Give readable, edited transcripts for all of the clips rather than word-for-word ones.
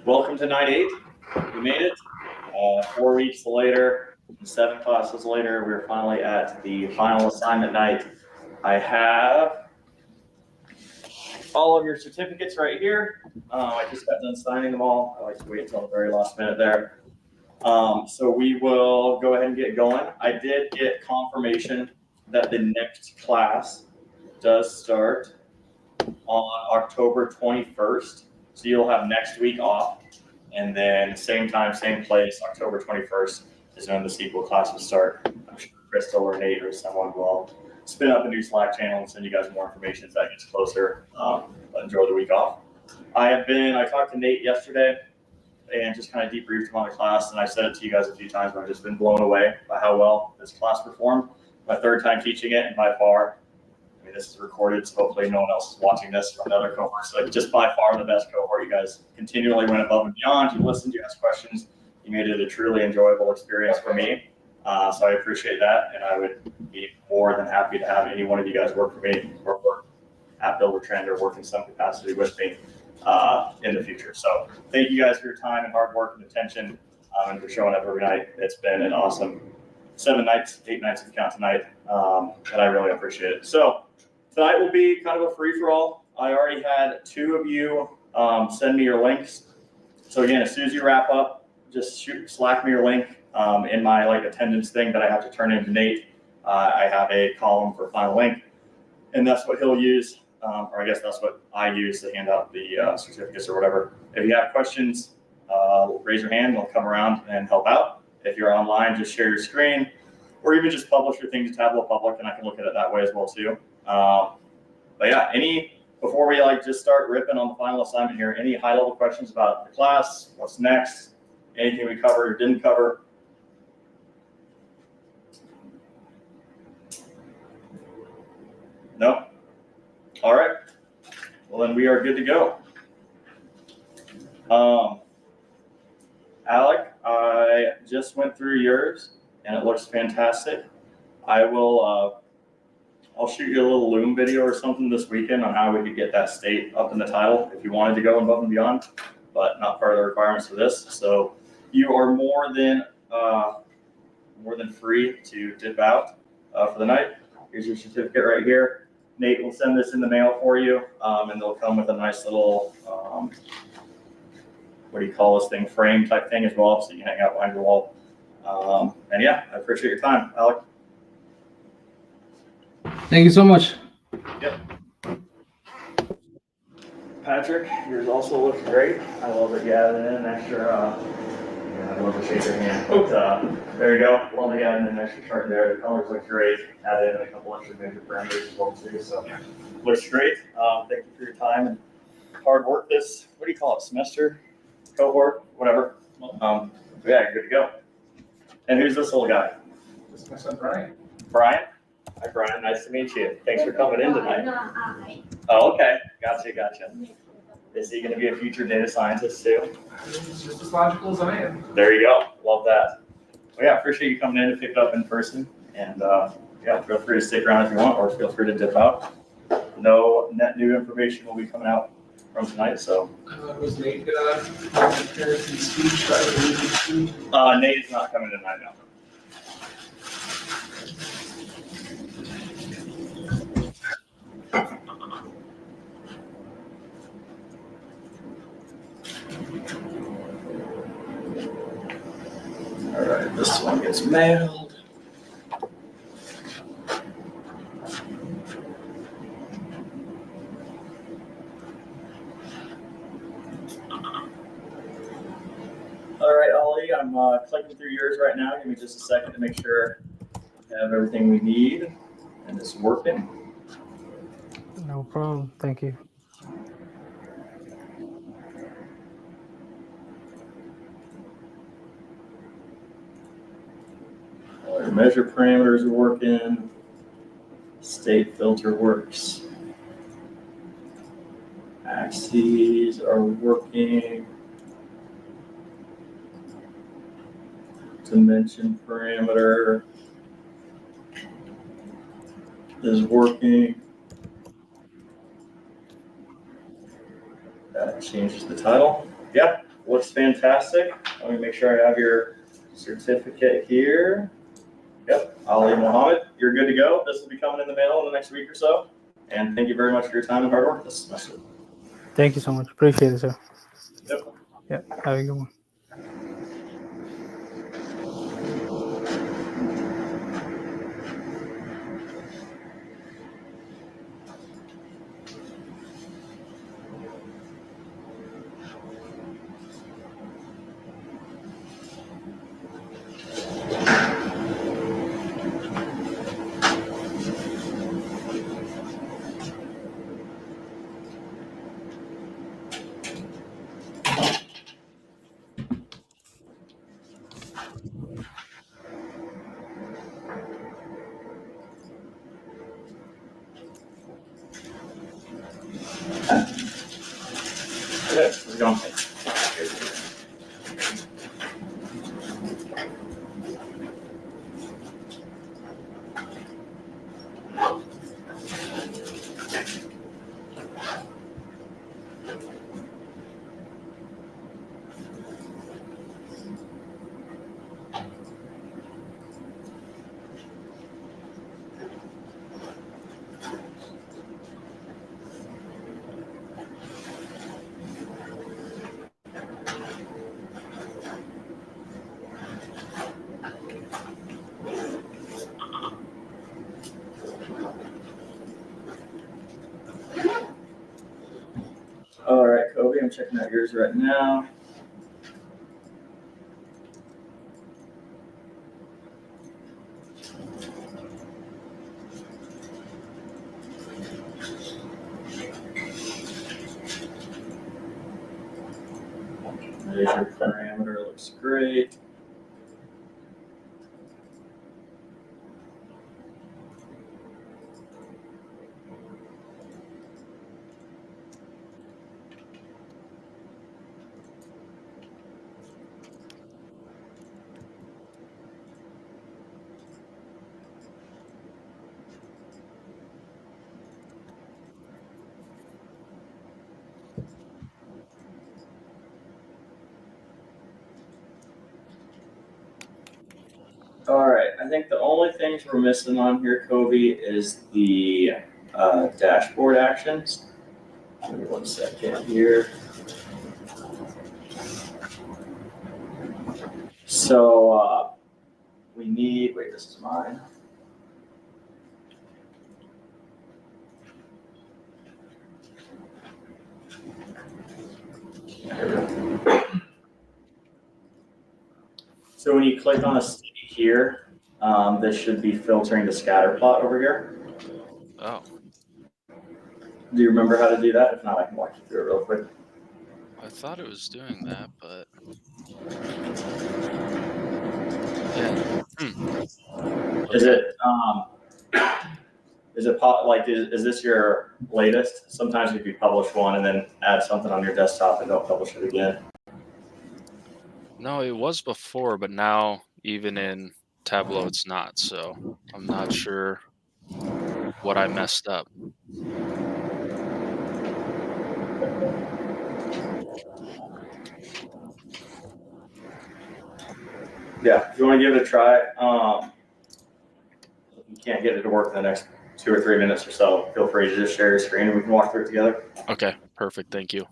Welcome to night 8. We made it. 4 weeks later, 7 classes later, we're finally at the final assignment night. I have all of your certificates right here. I just got done signing them all. I like to wait until the very last minute there. So we will go ahead and get going. I did get confirmation that the next class does start on October 21st. So you'll have next week off, and then same time, same place, October 21st is when the sequel class will start. I'm sure Crystal or Nate or someone will spin up a new Slack channel and send you guys more information as that gets closer. But enjoy the week off. I talked to Nate yesterday and just kind of debriefed him on the class, and I said it to you guys a few times, but I've just been blown away by how well this class performed. My 3rd time teaching it, and by far, this is recorded, so hopefully no one else is watching this from the other cohorts. So just by far the best cohort. You guys continually went above and beyond. You listened, you asked questions. You made it a truly enjoyable experience for me. So I appreciate that, and I would be more than happy to have any one of you guys work for me or work at Buildertrend or work in some capacity with me in the future. So thank you guys for your time and hard work and attention and for showing up every night. It's been an awesome 8 nights if you count tonight, and I really appreciate it. So tonight will be kind of a free-for-all. I already had 2 of you send me your links. So again, as soon as you wrap up, just Slack me your link in my attendance thing that I have to turn into Nate. I have a column for final link, and that's what he'll use, or I guess that's what I use to hand out the certificates or whatever. If you have questions, raise your hand. We'll come around and help out. If you're online, just share your screen, or even just publish your thing to Tableau Public, and I can look at it that way as well too. But yeah, before we just start ripping on the final assignment here, any high level questions about the class, what's next, anything we covered or didn't cover? No? All right. Well, then we are good to go. Alec, I just went through yours and it looks fantastic. I'll shoot you a little Loom video or something this weekend on how we could get that state up in the title if you wanted to go above and beyond, but not part of the requirements for this. So you are more than free to dip out for the night. Here's your certificate right here. Nate will send this in the mail for you, and they'll come with a nice little, what do you call this thing, frame type thing as well, so you can hang out behind your wall. And yeah, I appreciate your time, Alec. Thank you so much. Yep. Patrick, yours also looks great. I love that you added in an extra, I'd love to shake your hand. But there you go. Love that you added in an extra chart there. The colors look great. Added in a couple extra major parameters as well too. So looks great. Thank you for your time and hard work this, what do you call it, semester, cohort, whatever. Yeah, good to go. And who's this little guy? This is my son, Brian. Brian? Hi, Brian. Nice to meet you. Thanks for coming in tonight. Oh, okay. Gotcha. Is he going to be a future data scientist too? He's just as logical as I am. There you go. Love that. Well, yeah, appreciate you coming in to pick it up in person. And yeah, feel free to stick around if you want, or feel free to dip out. No net new information will be coming out from tonight. So Was Nate Harrison's speech? Nate is not coming tonight now. All right, this one gets mailed. All right, Ollie, I'm clicking through yours right now. Give me just a second to make sure we have everything we need and it's working. No problem. Thank you. All right, measure parameters are working. State filter works. Axes are working. Dimension parameter is working. That changes the title. Yep, looks fantastic. Let me make sure I have your certificate here. Yep, Ali Mohammed, you're good to go. This will be coming in the mail in the next week or so. And thank you very much for your time and hard work this semester. Thank you so much. Appreciate it, sir. Yep. Yeah, have a good one. Okay, we're going. All right, Kobe, I'm checking out yours right now. There's your parameter, looks great. All right, I think the only things we're missing on here, Kobe, is the dashboard actions. Give me 1 second here. So we need, wait, this is mine. So when you click on a city here, this should be filtering the scatter plot over here. Oh, Do you remember how to do that? If not, I can walk you through it real quick. I thought it was doing that, but yeah. Is Okay. it is this your latest? Sometimes if you publish one and then add something on your desktop and don't publish it again. No, it was before, but now even in Tableau it's not. So I'm not sure what I messed up. Yeah, if you want to give it a try, if you can't get it to work in the next 2 or 3 minutes or so, feel free to just share your screen and we can walk through it together. Okay, perfect. Thank you.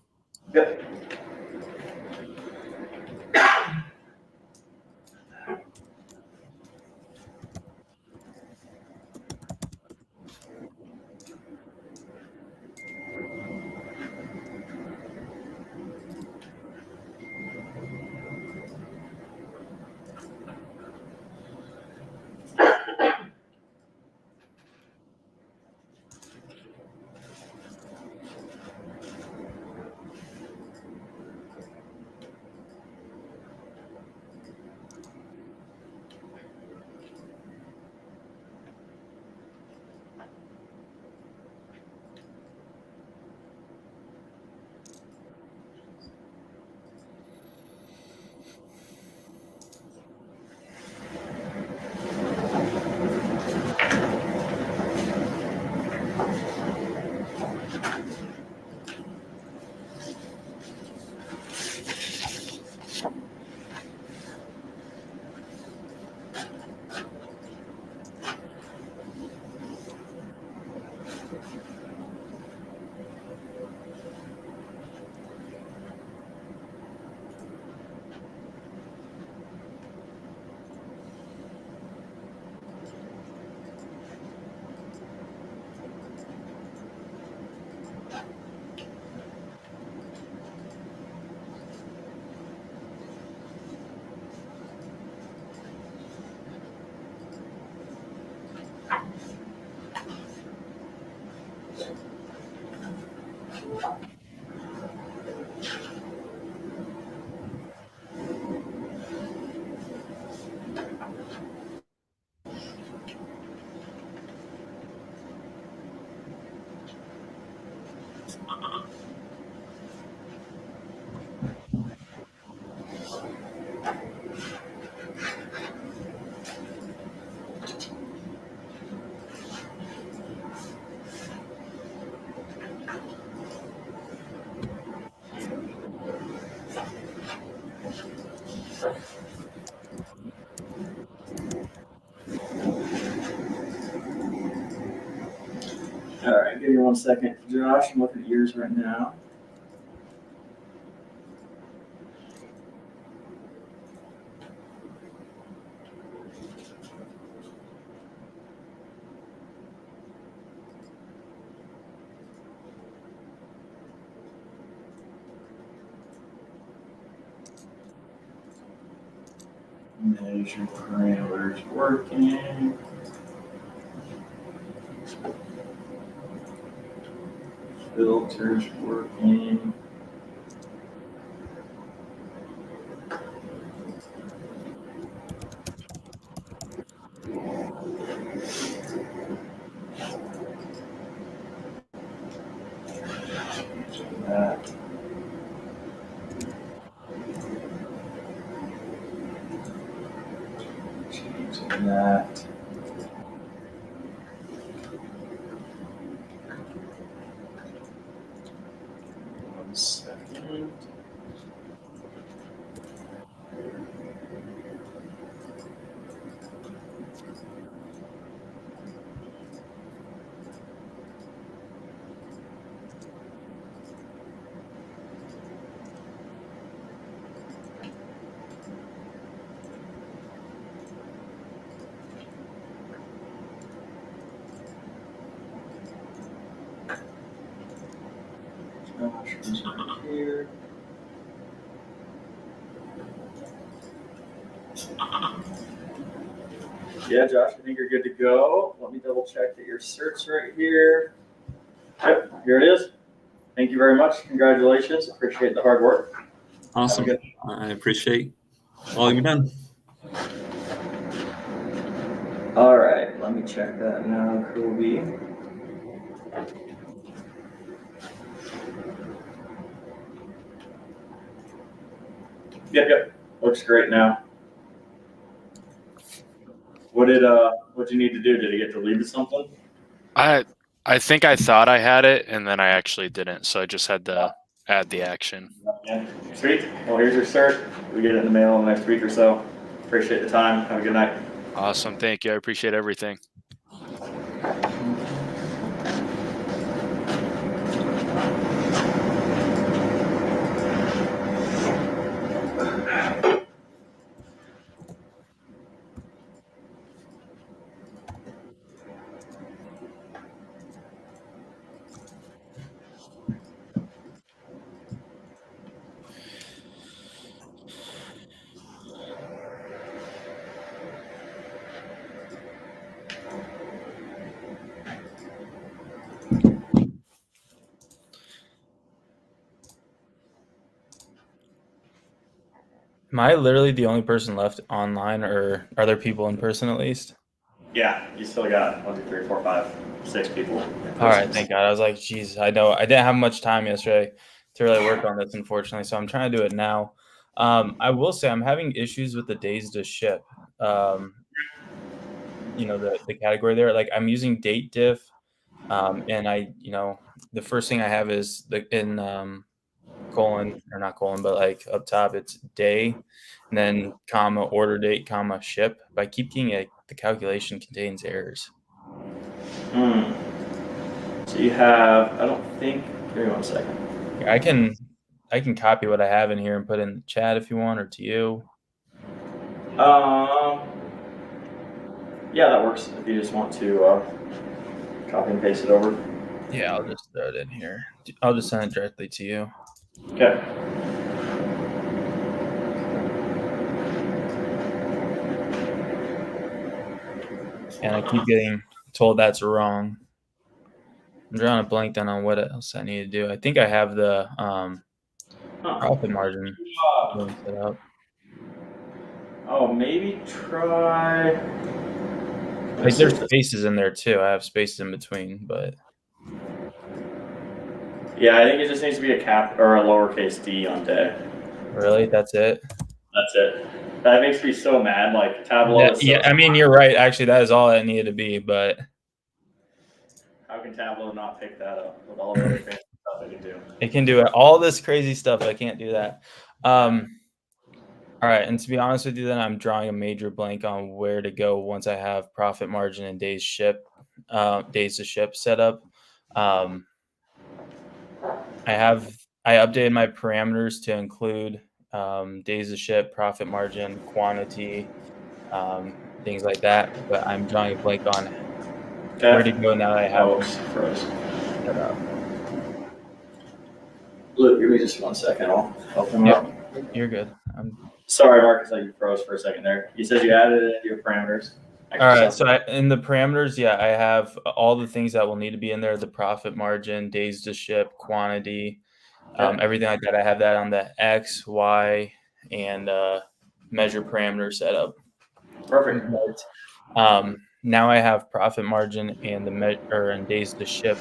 Yep. All right, give me 1 second, Josh. I'm looking at yours right now. Measure parameters working. Filters working. That. Changing that. One second. Josh is right here. Yeah, Josh, I think you're good to go. Let me double check that your cert's right here. Yep, here it is. Thank you very much. Congratulations. Appreciate the hard work. Awesome. Have a good- I appreciate all you've done. All right, let me check that now, Kobe. Yep. Looks great now. What'd you need to do? Did it get deleted something? I think I thought I had it, and then I actually didn't. So I just had to add the action. Yeah. Sweet. Well, here's your cert. We get it in the mail in the next week or so. Appreciate the time. Have a good night. Awesome. Thank you. I appreciate everything. Am I literally the only person left online, or are there people in person at least? Yeah, you still got 1, 2, 3, 4, 5, 6 people. All right, thank God. I was like, geez, I know I didn't have much time yesterday to really work on this, unfortunately, so I'm trying to do it now. I will say I'm having issues with the days to ship. The category there. Like I'm using date diff, and the first thing I have is colon, or not colon, but like up top it's day, and then comma order date, comma ship. But I keep getting the calculation contains errors. So you have, I don't think, give me 1 second. I can copy what I have in here and put in the chat if you want, or to you. Yeah, that works. If you just want to copy and paste it over. Yeah, I'll just throw it in here. I'll just send it directly to you. Okay. And I keep getting told that's wrong. I'm drawing a blank then on what else I need to do. I think I have the profit margin set up. Oh, maybe try. Like there's spaces in there too. I have spaces in between, but Yeah, I think it just needs to be a cap or a lowercase d on day. Really? That's it? That's it. That makes me so mad. Like Tableau is so Yeah, I mean, you're right. Actually, that is all it needed to be, but how can Tableau not pick that up with all the other fancy stuff it can do? it can do it. All this crazy stuff. I can't do that. All right. And to be honest with you, then I'm drawing a major blank on where to go once I have profit margin and days to ship set up. I updated my parameters to include days to ship, profit margin, quantity, things like that. But I'm drawing a blank on where to go now that I have Oh, them froze. set up. Luke, give me just 1 second. I'll help him Yep. out. You're good. Sorry, Marcus, I froze for a second there. You said you added it into your parameters. All right. So in the parameters, yeah, I have all the things that will need to be in there: the profit margin, days to ship, quantity, everything like that. I have that on the X, Y, and measure parameter setup. Perfect. Now I have profit margin and the measure and days to ship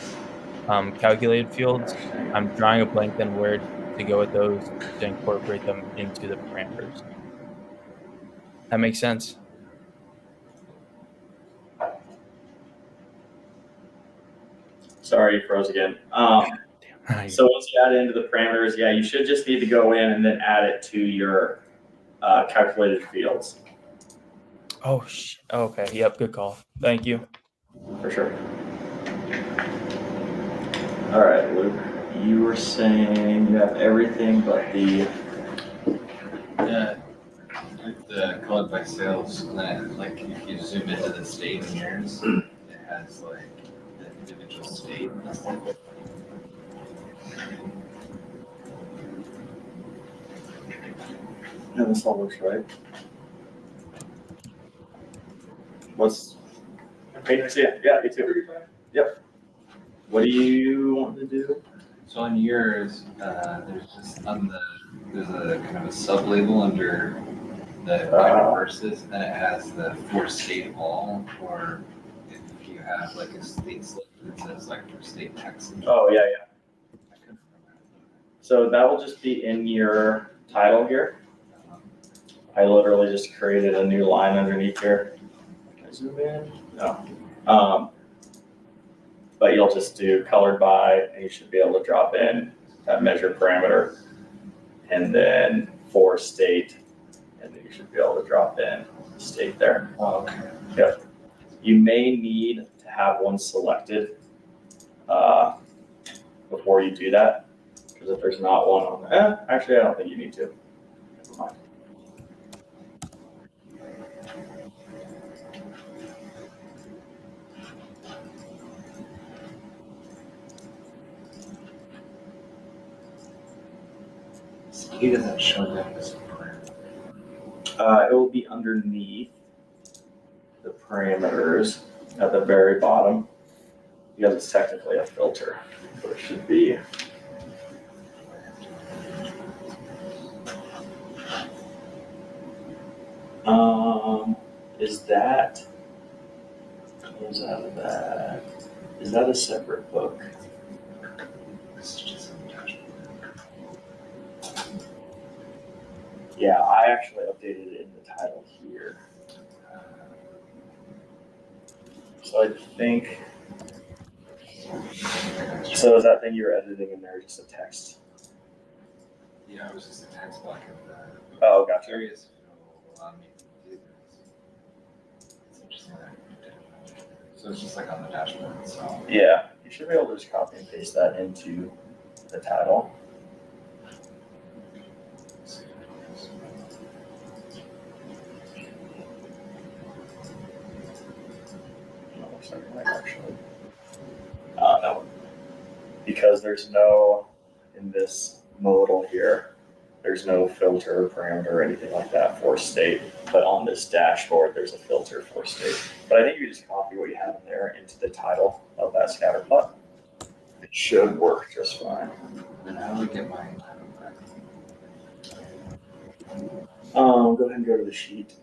calculated fields. I'm drawing a blank then where to go with those to incorporate them into the parameters. That makes sense. Sorry, you froze again. So once you add it into the parameters, yeah, you should just need to go in and then add it to your calculated fields. Oh, okay. Yep. Good call. Thank you. For sure. All right, Luke. You were saying you have everything but the. Yeah, like the colored by sales plan, like if you zoom into the state in yours, it has like the individual state and stuff. No, this all looks right. What's. Okay, I see it. Yeah, me too. Yep. What do you want to do? So on yours, there's just there's a kind of a sub label under the minor verses, and it has the for state all, or if you have like a state slip that says like for state Texas. Oh, yeah, yeah. So that will just be in your title here. I literally just created a new line underneath here. Can I zoom in? No. But you'll just do colored by, and you should be able to drop in that measure parameter, and then for state, and then you should be able to drop in state there. Oh, okay. Yep. You may need to have one selected before you do that, because if there's not one on there, actually I don't think you need to. Never mind. He doesn't show that as a parameter. It will be underneath the parameters at the very bottom, because it's technically a filter, but it should be. Is that, close out of that, is that a separate book? This is just on the dashboard. Yeah, I actually updated it in the title here. So I think, so is that thing you're editing in there just a text? Yeah, it was just a text block of the. Oh, gotcha. Curious if it'll allow me to do this. It's interesting that I did. So it's just like on the dashboard, so. Yeah, you should be able to just copy and paste that into the title. No, looks like it might actually. No. Because there's no, in this modal here, there's no filter parameter or anything like that for state. But on this dashboard, there's a filter for state. But I think you just copy what you have in there into the title of that scatter plot. It should work just fine. Then how do we get my title back? Go ahead and go to the sheet.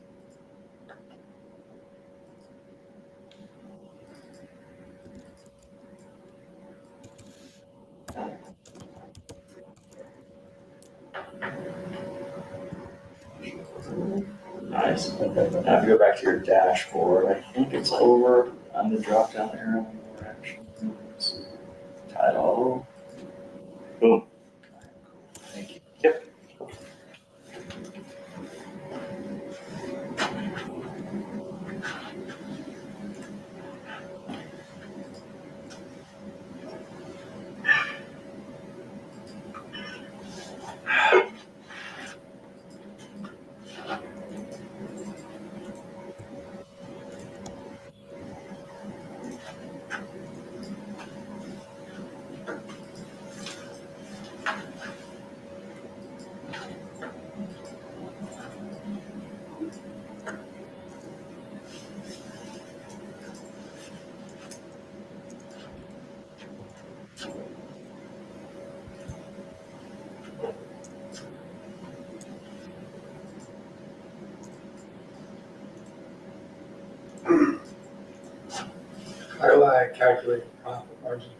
Nice. Now if you go back to your dashboard, I think it's over on the drop down arrow. Title. Boom. Thank you. Yep. How do I calculate the profit margin?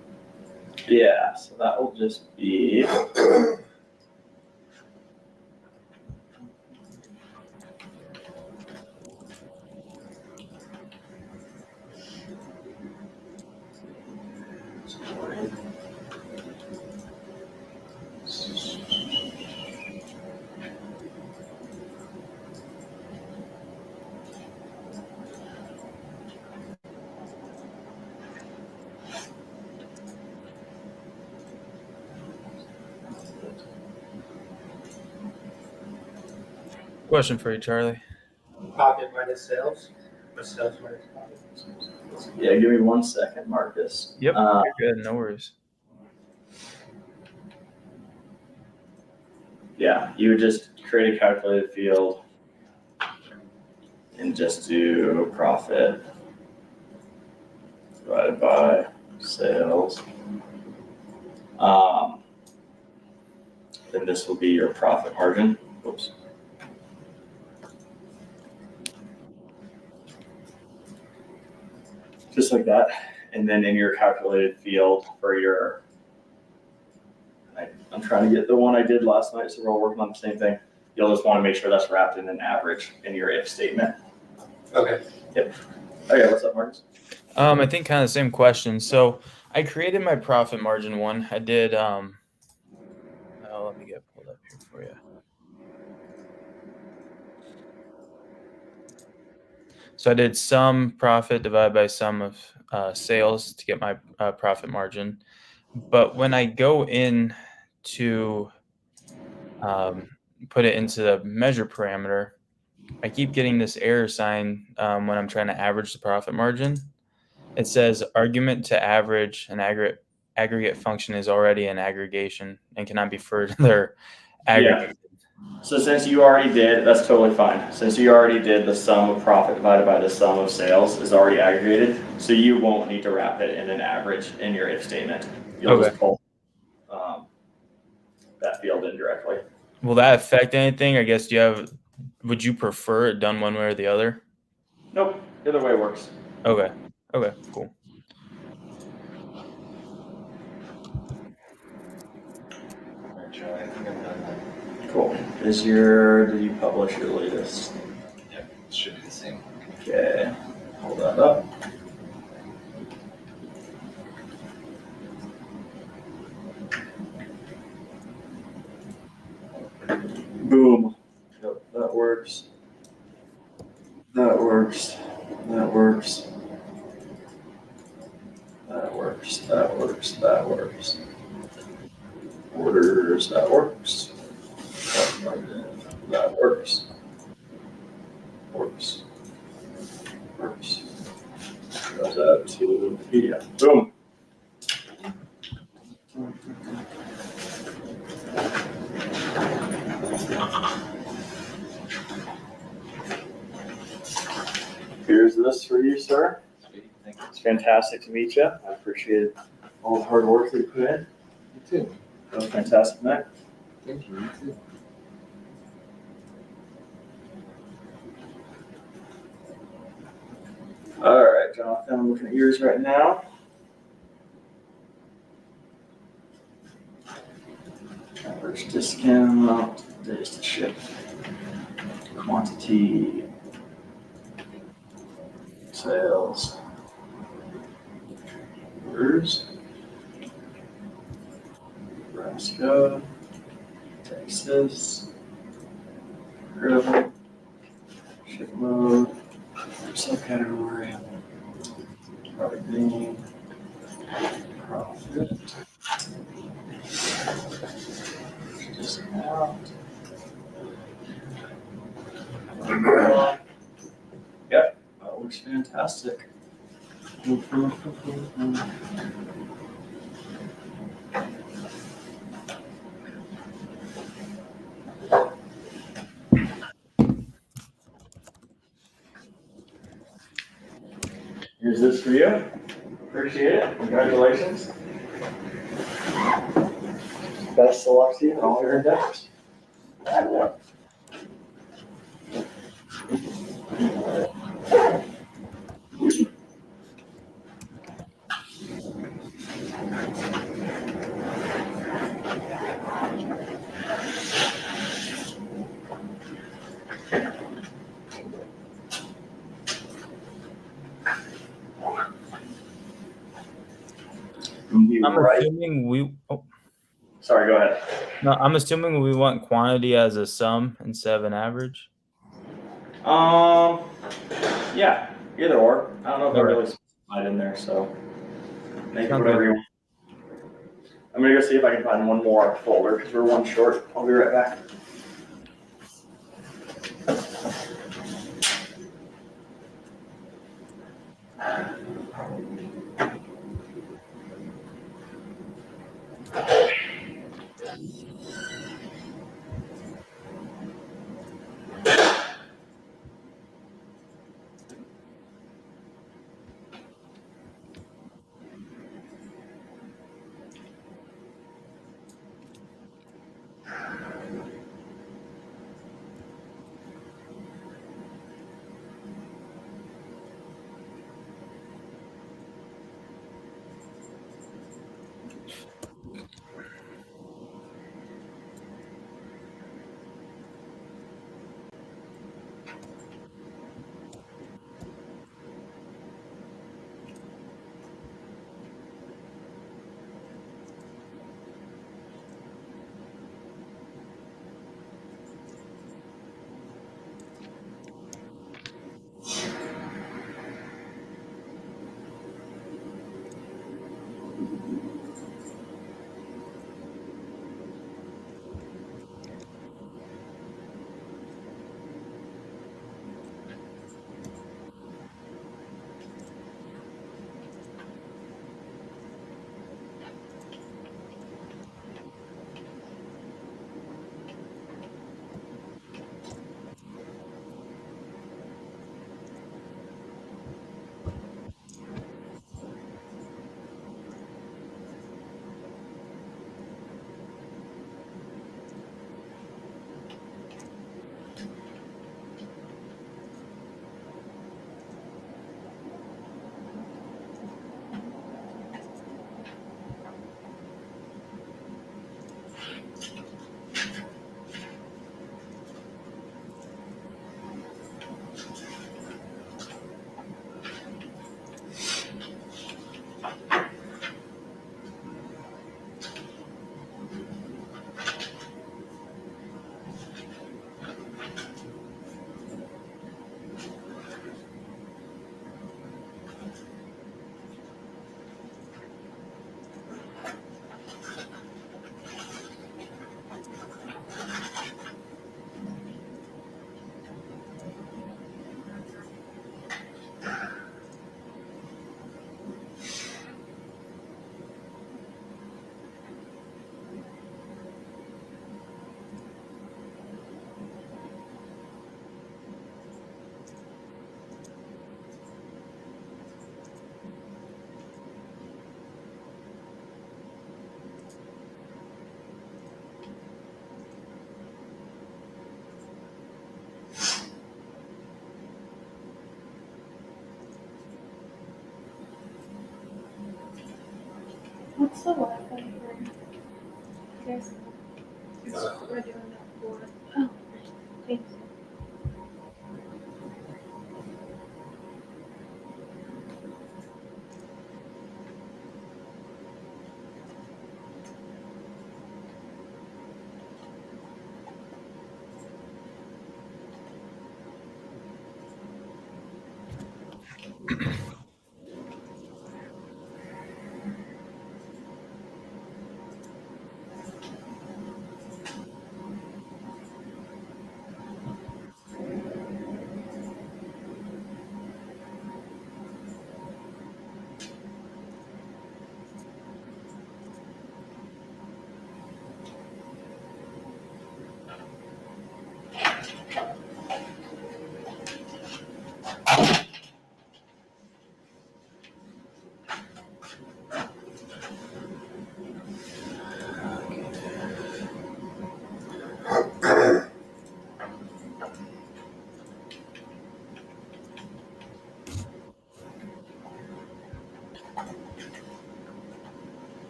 Yeah, so that will just be Question for you, Charlie. Profit minus sales, or sales minus profit? yeah. Give me 1 second, Marcus. Yep, you're good. No worries. Yeah, you would just create a calculated field and just do profit divided by sales. Then this will be your profit margin. Oops. Just like that. And then in your calculated field for your, I'm trying to get the one I did last night, so we're all working on the same thing. You'll just want to make sure that's wrapped in an average in your if statement. Okay. Yep. Okay, what's up, Marcus? I think kind of the same question. So I created my profit margin one. I did. Let me get pulled up here for you. So I did sum profit divided by sum of sales to get my profit margin. But when I go in to put it into the measure parameter, I keep getting this error sign when I'm trying to average the profit margin. It says argument to average an aggregate function is already an aggregation and cannot be further aggregated. So since you already did, that's totally fine. Since you already did the sum of profit divided by the sum of sales is already aggregated, so you won't need to wrap it in an average in your if statement. You'll just pull that field in directly. Will that affect anything? I guess would you prefer it done one way or the other? Nope, either way works. Okay, cool. Alright, Charlie, I think I'm done then. Cool. Did you publish your latest? Yep, it should be the same. Okay, hold that up. Boom. Yep, that works. That works. That works. That works. That works. That works. Orders. That works. That works. Works. Works. Goes out to PDF. Boom. Here's this for you, sir. Sweet, thank you. It's fantastic to meet you. I appreciate all the hard work you put in. You too. That was a fantastic night. Thank you, you too. All right, Jonathan, I'm looking at yours right now. Average distance. scan amount, days to ship, quantity, sales, orders, Nebraska, Texas, River, ship mode, subcategory, product name, profit, discount. Yep, that looks fantastic. Here's this for you. Appreciate it. Congratulations. Best of luck to you in all your endeavors. I'm assuming we. Oh, Sorry, go ahead. no, I'm assuming we want quantity as a sum instead of an average. Yeah, either or. I don't know if I Okay. really specified in there, so make it Sounds whatever good. you want. I'm gonna go see if I can find one more folder because we're one short. I'll be right back. What's the Wi-Fi for? Yes. We're doing that for. Oh, thanks.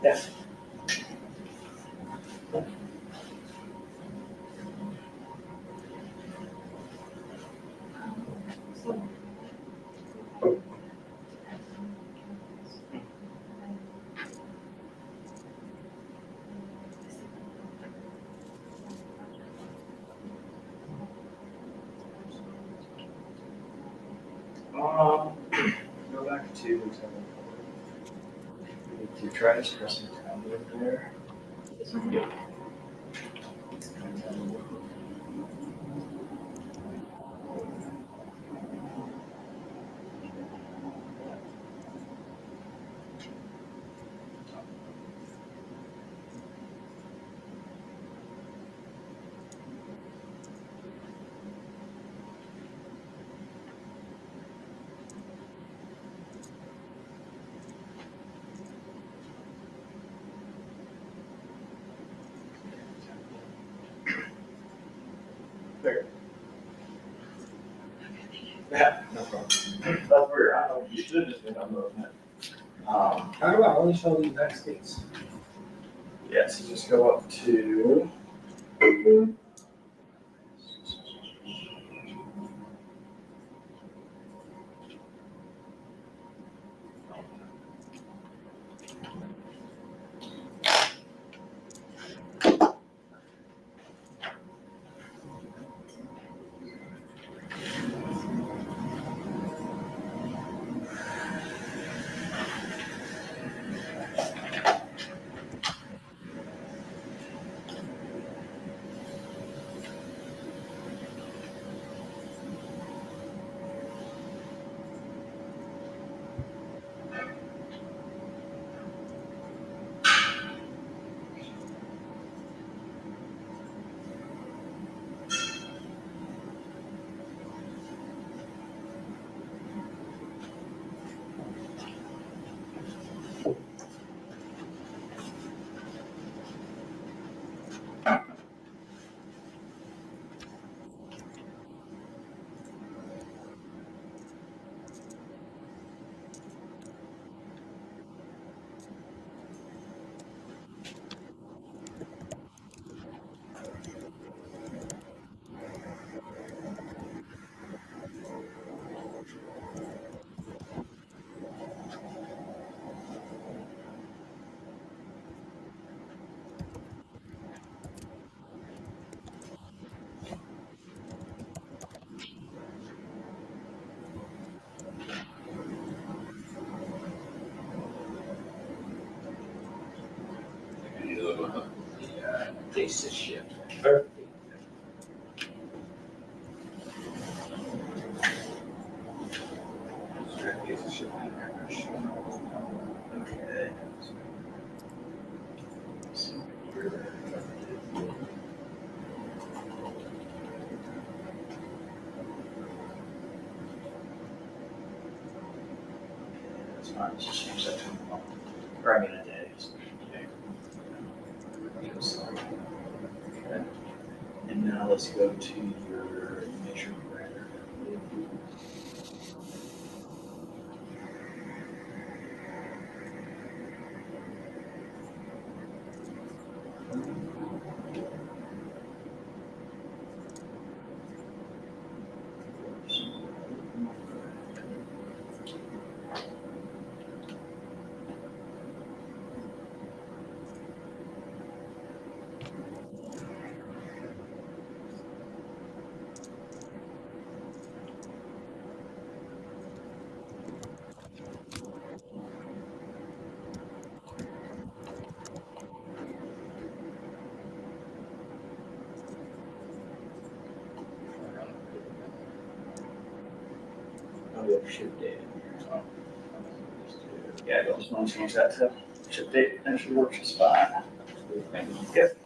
Yes. Go back to try to stress the tablet there. There. Yeah, no problem. That's weird. I don't know. You should have just been unloading it. How do I only show these next dates? Yeah, so just go up to. case to ship. Okay. That's fine, let's just change that to a month, or I mean a day. Okay. And now let's go to your measure grader. Oh, we have ship date in here, so. Yeah, I just want to change that to ship date, and it should work just fine. Yep.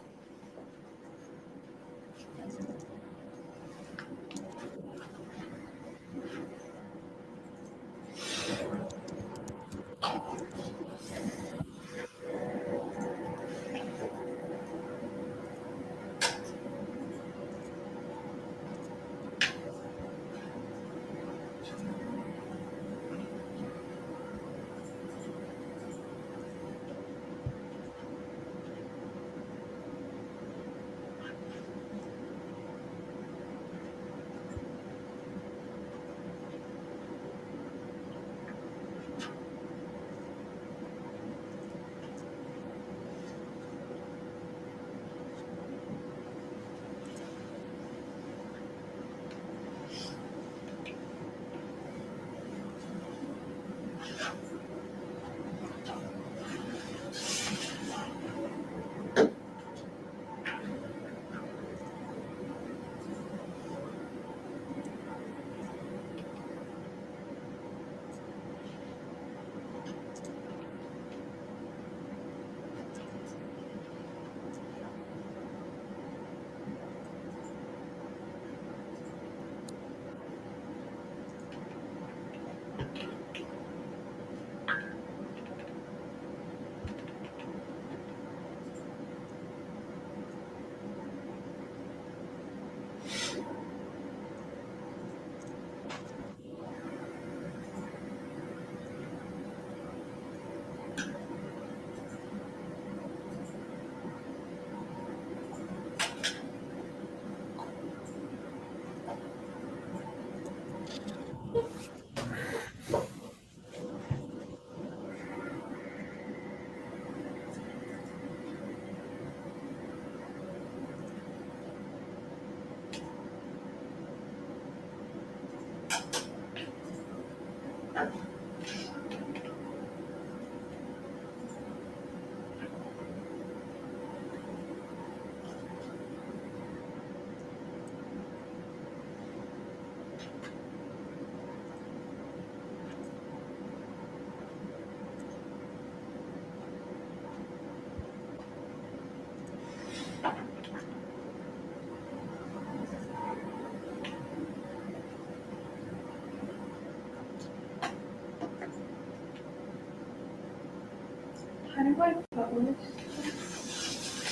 How do I publish?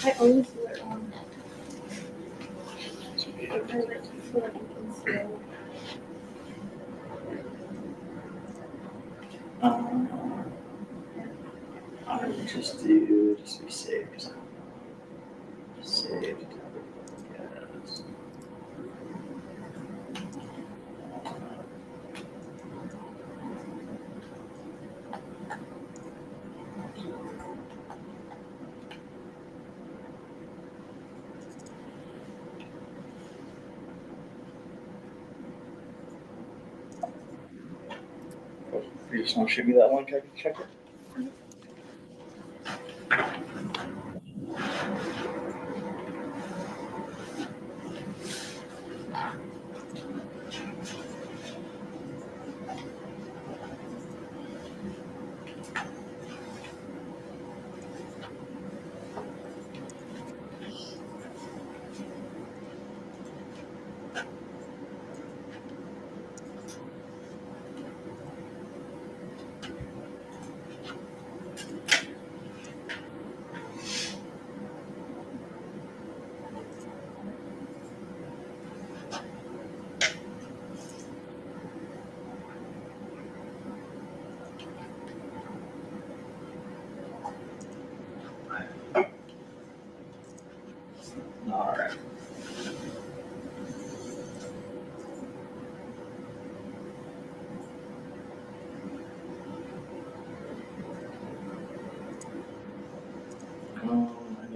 I always do it wrong. Okay, let's just so that you can see it. I would just do, just be safe. Saved. Yes. You just want to shoot me that link, I can check it.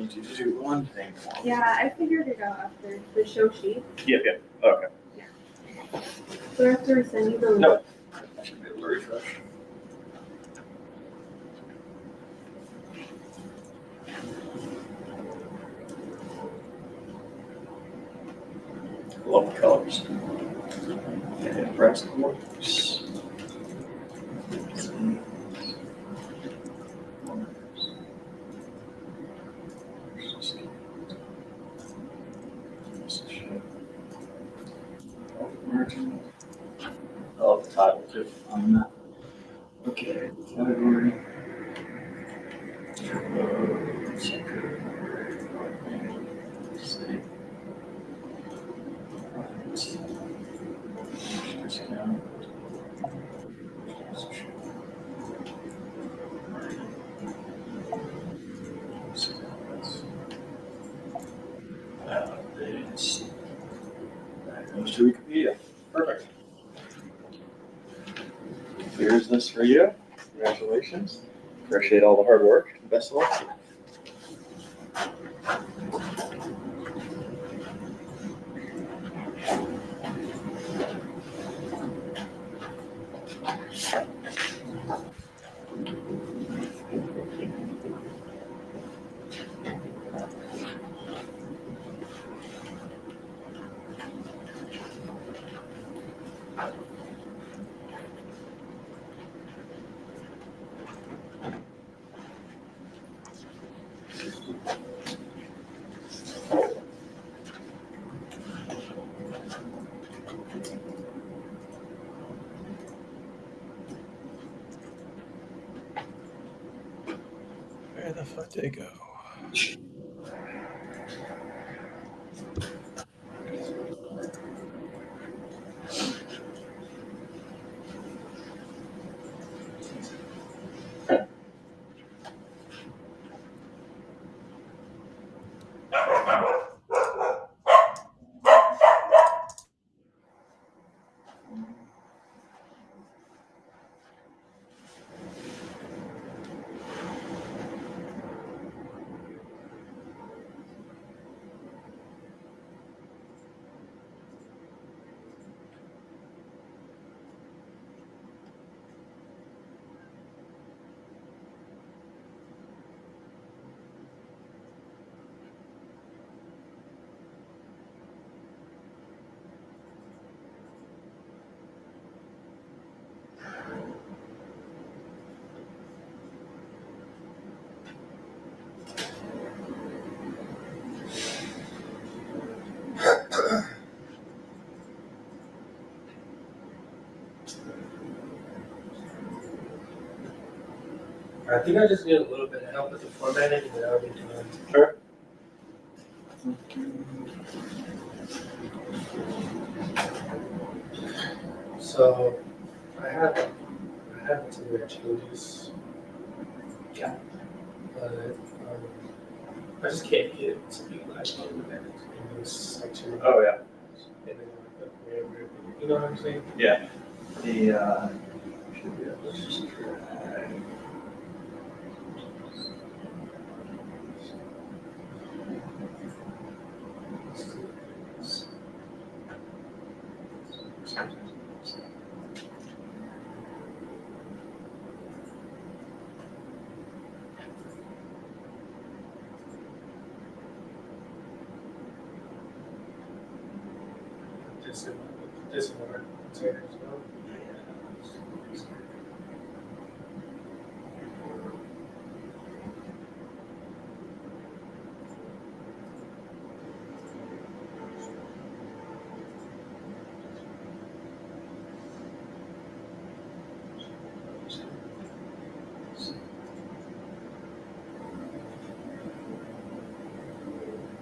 need you to do one thing for me. Yeah, I figured it out after the show sheet. Yep. Okay. So I have to resend you the link. No. I should be able to refresh. Love the colors. Okay, press works. Oh, the title too on that. Okay, category. That goes to Wikipedia. Perfect. Here's this for you. Congratulations. Appreciate all the hard work. Best of luck. Where the fuck did it go? I think I just need a little bit of help with the formatting and then I'll be done. Sure. So I have some weird changes. Yeah. But I just can't get it to be like in this section. Oh yeah. And then you know what I'm saying? Yeah. The should be able to just drag. This one container as well.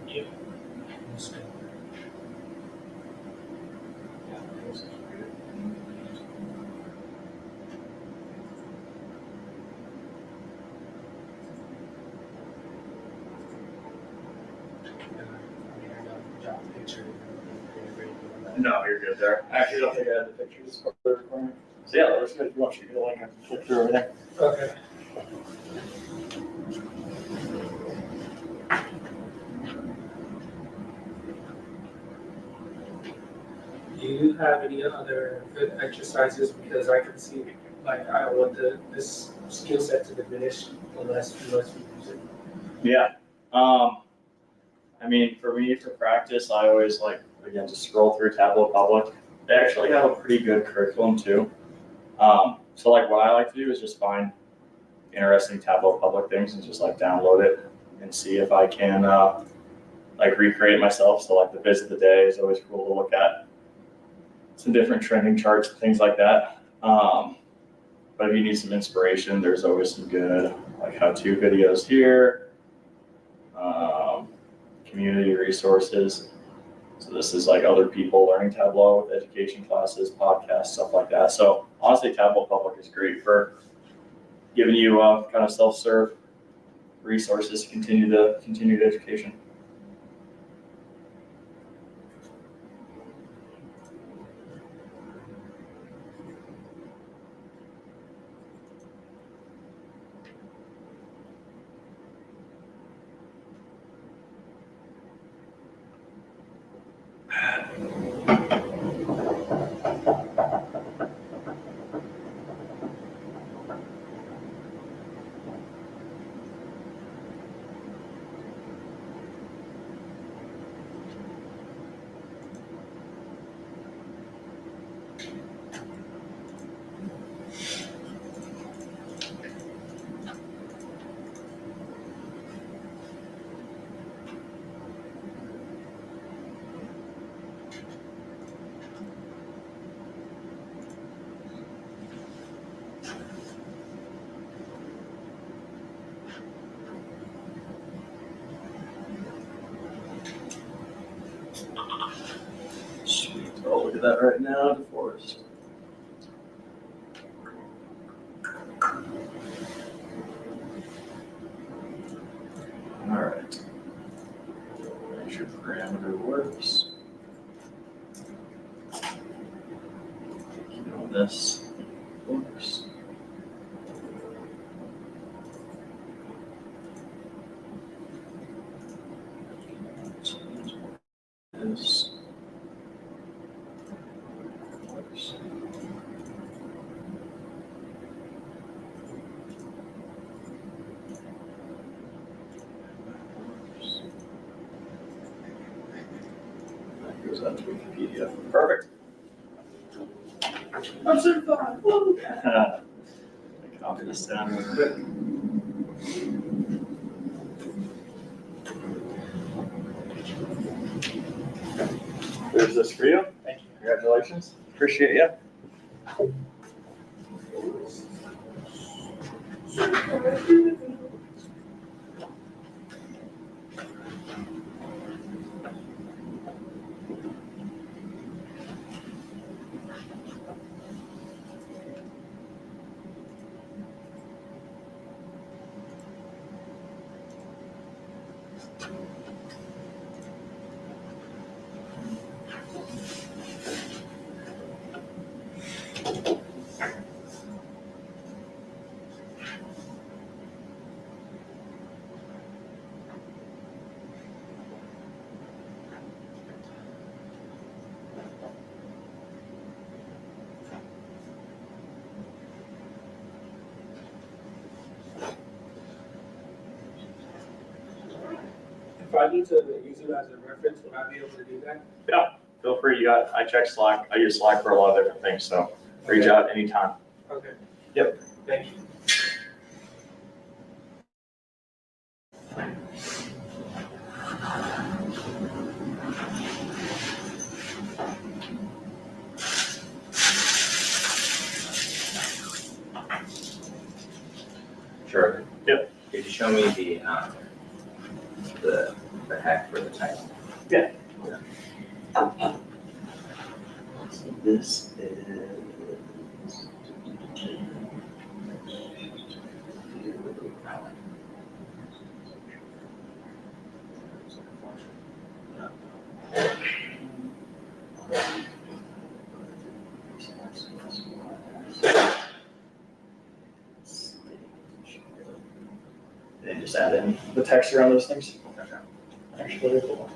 Yeah. No, you're good there. Actually, I don't think I had the pictures for the recording. So yeah, let's go. If you want, you can link and click through everything. Okay. have any other good exercises? Because I can see, like, I don't want this skill set to diminish unless we use it. Yeah. I mean, for me, for practice, I always like, again, just scroll through Tableau Public. They actually have a pretty good curriculum too. So like what I like to do is just find interesting Tableau Public things and just like download it and see if I can like recreate myself. So like the visit of the day is always cool to look at. Some different trending charts and things like that. But if you need some inspiration, there's always some good like how-to videos here. Community resources. So this is like other people learning Tableau with education classes, podcasts, stuff like that. So honestly, Tableau Public is great for giving you kind of self-serve resources to continue education. Sweet. I'll look at that right now, DeForest. All right. Make sure parameter works. You know this works. This works. That goes out to Wikipedia. Perfect. I'm certified. Woo! Copy this down real quick. There's this for you. Thank you. Congratulations. Appreciate you. If I need to use it as a reference, would I be able to do that? Yeah, feel free. I check Slack. I use Slack for a lot of different things, so reach out anytime. Okay. Yep. Thank you. Sure. Yep. Could you show me the hack for the title? Yeah. So this is. And just add in the text around those things. Actually, cool.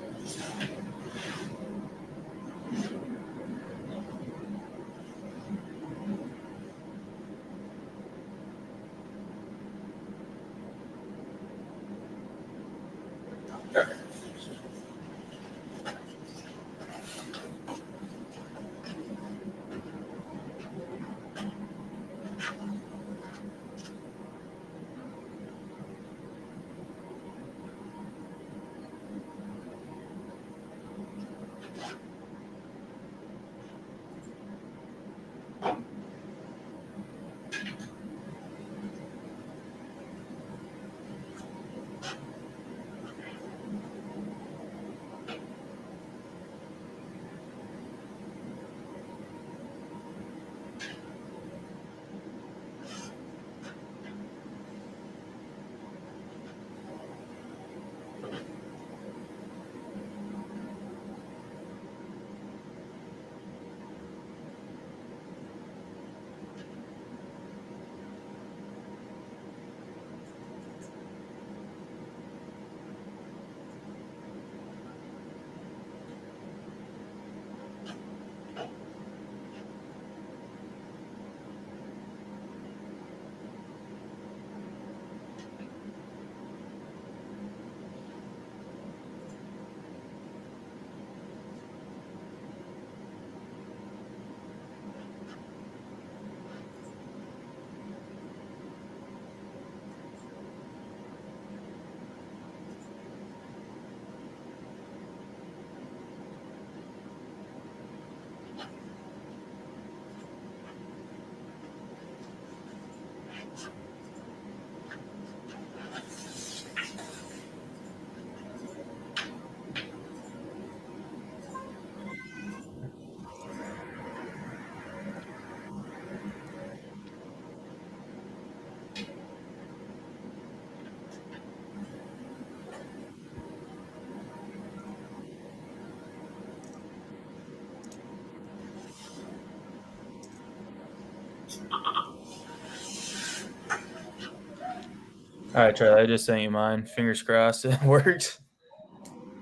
All right, Charlie. I just sent you mine. Fingers crossed it worked.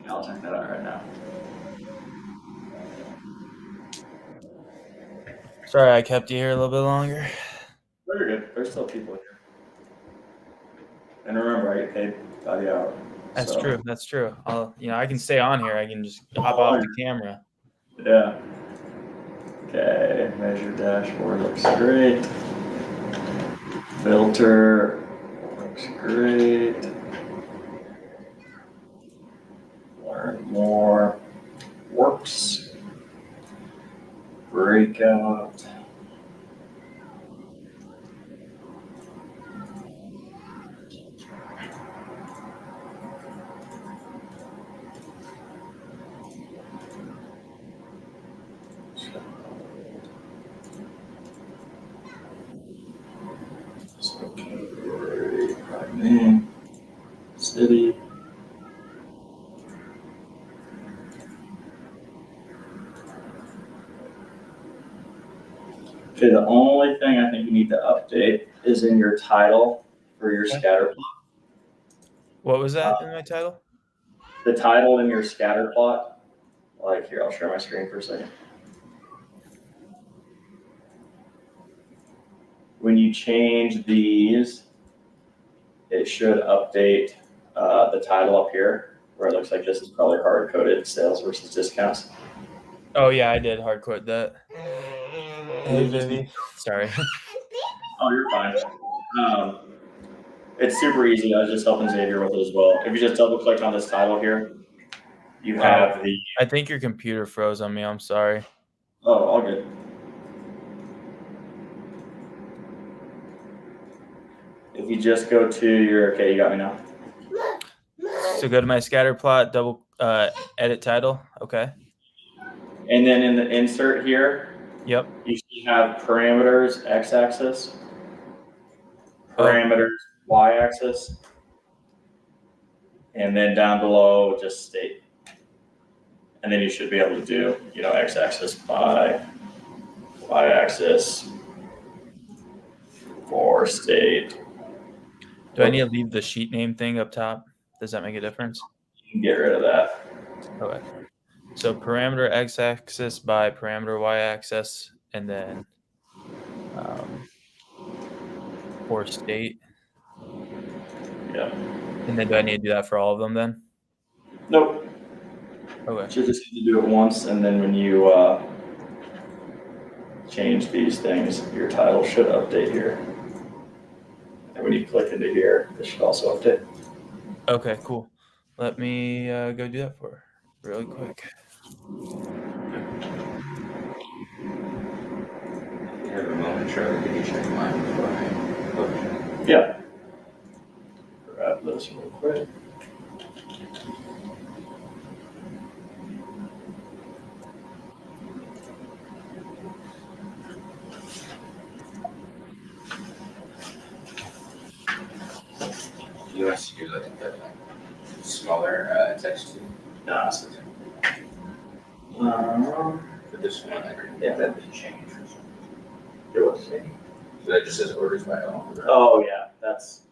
Yeah, I'll check that out right now. Sorry, I kept you here a little bit longer. Oh, you're good. There's still people here. And remember, I get paid by the hour. That's so. true. That's true. I can stay on here. I can just hop off the camera. Yeah. Okay, measure dashboard looks great. Filter looks great. Learn more works. Breakout. Name, city. Okay, the only thing I think you need to update is in your title for your scatter plot. What was that in my title? The title in your scatter plot. Like here, I'll share my screen for a second. When you change these, it should update the title up here where it looks like this is probably hard coded sales versus discounts. Oh yeah, I did hard code that. Hey, Vivi. Sorry. Oh, you're fine. It's super easy. I was just helping Xavier with it as well. If you just double click on this title here, you have the. I think your computer froze on me. I'm sorry. Oh, all good. If you just go to your, okay, you got me now. So go to my scatter plot, double edit title. Okay. And then in the insert here, Yep. you should have parameters x-axis, parameters y-axis, and then down below just state. And then you should be able to do, x-axis by y-axis for state. Do I need to leave the sheet name thing up top? Does that make a difference? You can get rid of that. Okay. So parameter x-axis by parameter y-axis, and then for state. Yeah. And then do I need to do that for all of them then? Nope. Okay. You just need to do it once, and then when you change these things, your title should update here. And when you click into here, it should also update. Okay, cool. Let me go do that for her really quick. If you have a moment, Charlie, could you check mine before I look? Yeah. Grab this real quick. You want to do like the smaller text too? No, it's okay. But this one, Yeah. that didn't change. It was. So that just says orders by all. Oh, yeah, that's.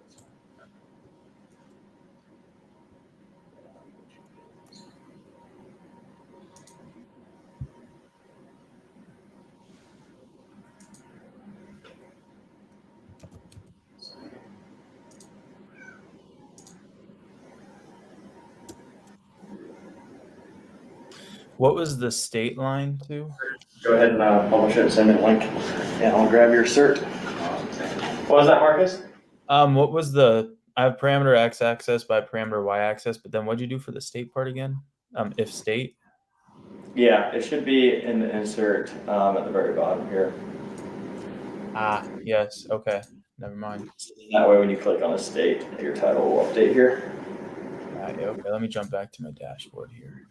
What was the state line to? Go ahead and publish it, send it link, and I'll grab your cert. What was that, Marcus? What was the? I have parameter x axis by parameter y axis, but then what'd you do for the state part again? If state. Yeah, it should be in the insert at the very bottom here. Ah, yes. Okay. Never mind. That way, when you click on a state, your title will update here. Yeah, okay. Let me jump back to my dashboard here.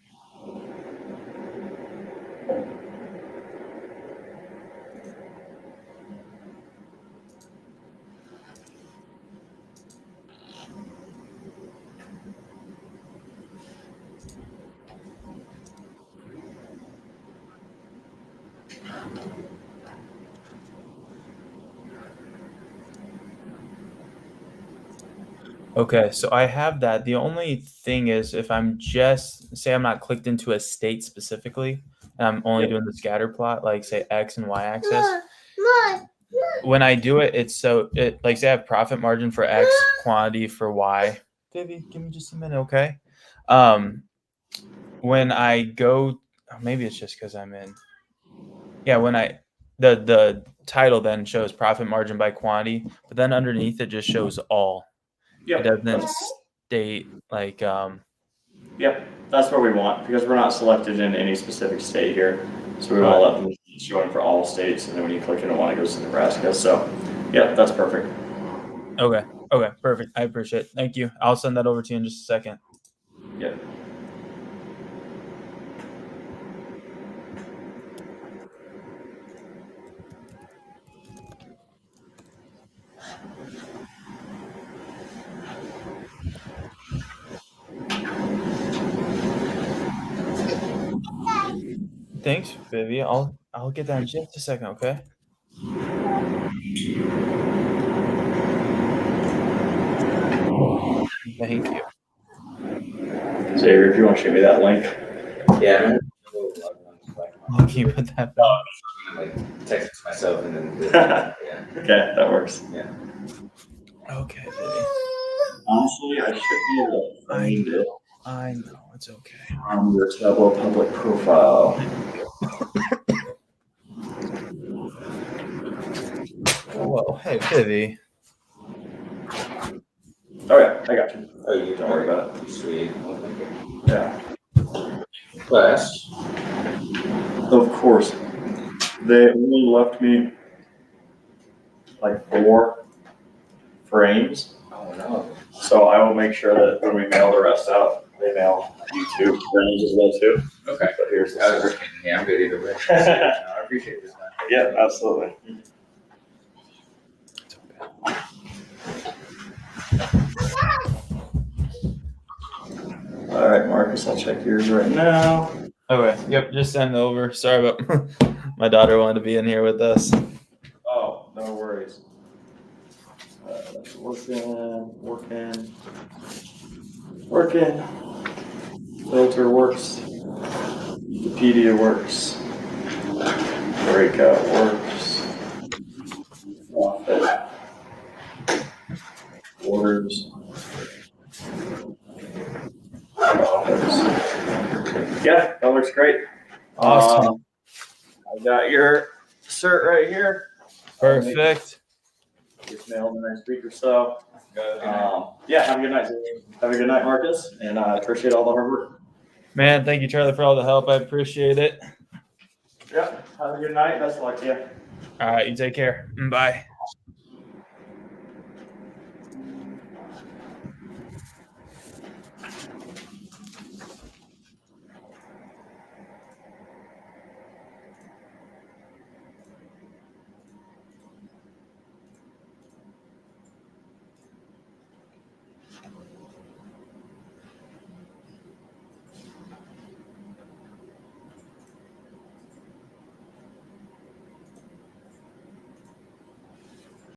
Okay, so I have that. The only thing is if I'm just, say I'm not clicked into a state specifically, and I'm only doing the scatter plot, like say X and Y axis. When I do it, it's so, like say I have profit margin for X, quantity for Y. Baby, give me just a minute, okay? When I go, maybe it's just because I'm in. Yeah, when the title then shows profit margin by quantity, but then underneath it just shows all. Yep. It doesn't state like Yep, that's what we want because we're not selected in any specific state here. So we want to let them show for all states, and then when you click into one, it goes to Nebraska. So, yeah, that's perfect. Okay, perfect. I appreciate it. Thank you. I'll send that over to you in just a second. Yep. Thanks, Vivi. I'll get that in just a second, okay? Thank you. Xavier, if you want to show me that link. Yeah. Can you put that back? Like text it to myself and then Yeah. Okay, that works. Yeah. Okay, Vivi. Honestly, I should be able to find it I know, it's okay. on your Tableau public profile. Well, hey, Vivi. Oh yeah, I got you. Oh, you Don't worry about it. Sweet. Yeah. Class. Of course. They only left me like 4 frames. Oh no. So I will make sure that when we mail the rest out, they mail you 2 frames as well too. Okay. But here's the I was cert. just kidding. Yeah, I'm good either way. No, I appreciate this, man. Yeah, absolutely. All right, Marcus, I'll check yours right now. Okay, yep, just send it over. Sorry about my daughter wanted to be in here with us. Oh, no worries. Working. Filter works. Wikipedia works. Breakout works. Profit. Orders. Profits. Yeah, that looks great. Awesome. I got your cert right here. Perfect. Just mailed in the next week or so. Good. Yeah, have a good night. Have a good night, Marcus, and I appreciate all the hard work. Man, thank you, Charlie, for all the help. I appreciate it. Yeah, have a good night. Best of luck to you. All right, you take care. Bye.